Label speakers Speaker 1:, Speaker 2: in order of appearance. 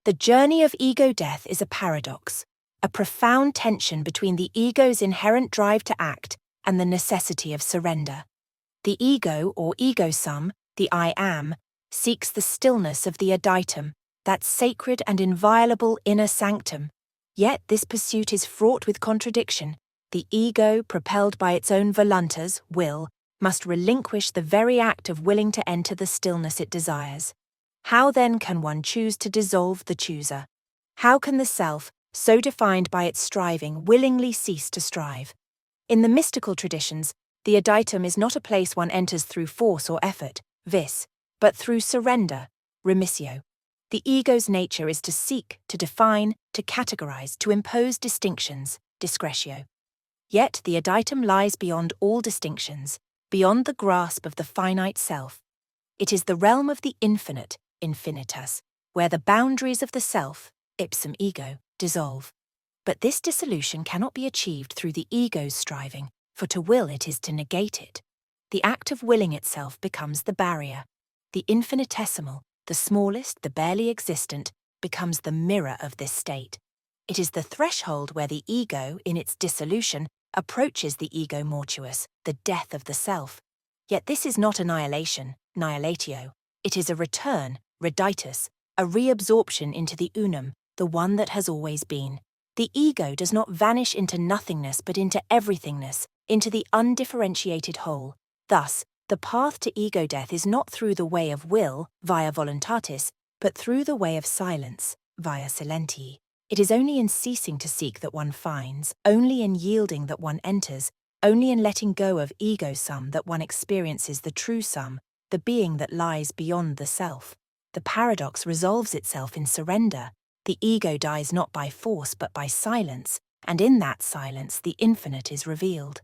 Speaker 1: The journey of ego death is a paradox, a profound tension between the ego's inherent drive to act and the necessity of surrender. The ego, or ego-sum, the I am, seeks the stillness of the aditum, that sacred and inviolable inner sanctum. Yet this pursuit is fraught with contradiction. The ego, propelled by its own voluntas, will, must relinquish the very act of willing to enter the stillness it desires. How then can one choose to dissolve the chooser? How can the self, so defined by its striving, willingly cease to strive? In the mystical traditions, the aditum is not a place one enters through force or effort, vis, but through surrender, remissio. The ego's nature is to seek, to define, to categorize, to impose distinctions, discretio. Yet the aditum lies beyond all distinctions, beyond the grasp of the finite self. It is the realm of the infinite, infinitas, where the boundaries of the self, ipsum ego, dissolve. But this dissolution cannot be achieved through the ego's striving, for to will it is to negate it. The act of willing itself becomes the barrier. The infinitesimal, the smallest, the barely existent, becomes the mirror of this state. It is the threshold where the ego, in its dissolution, approaches the ego mortuus, the death of the self. Yet this is not annihilation, nihilatio. It is a return, reditus, a reabsorption into the unum, the one that has always been. The ego does not vanish into nothingness but into everythingness, into the undifferentiated whole. Thus, the path to ego death is not through the way of will, via voluntatis, but through the way of silence, via silentii. It is only in ceasing to seek that one finds, only in yielding that one enters, only in letting go of ego-sum that one experiences the true sum, the being that lies beyond the self. The paradox resolves itself in surrender. The ego dies not by force but by silence, and in that silence the infinite is revealed.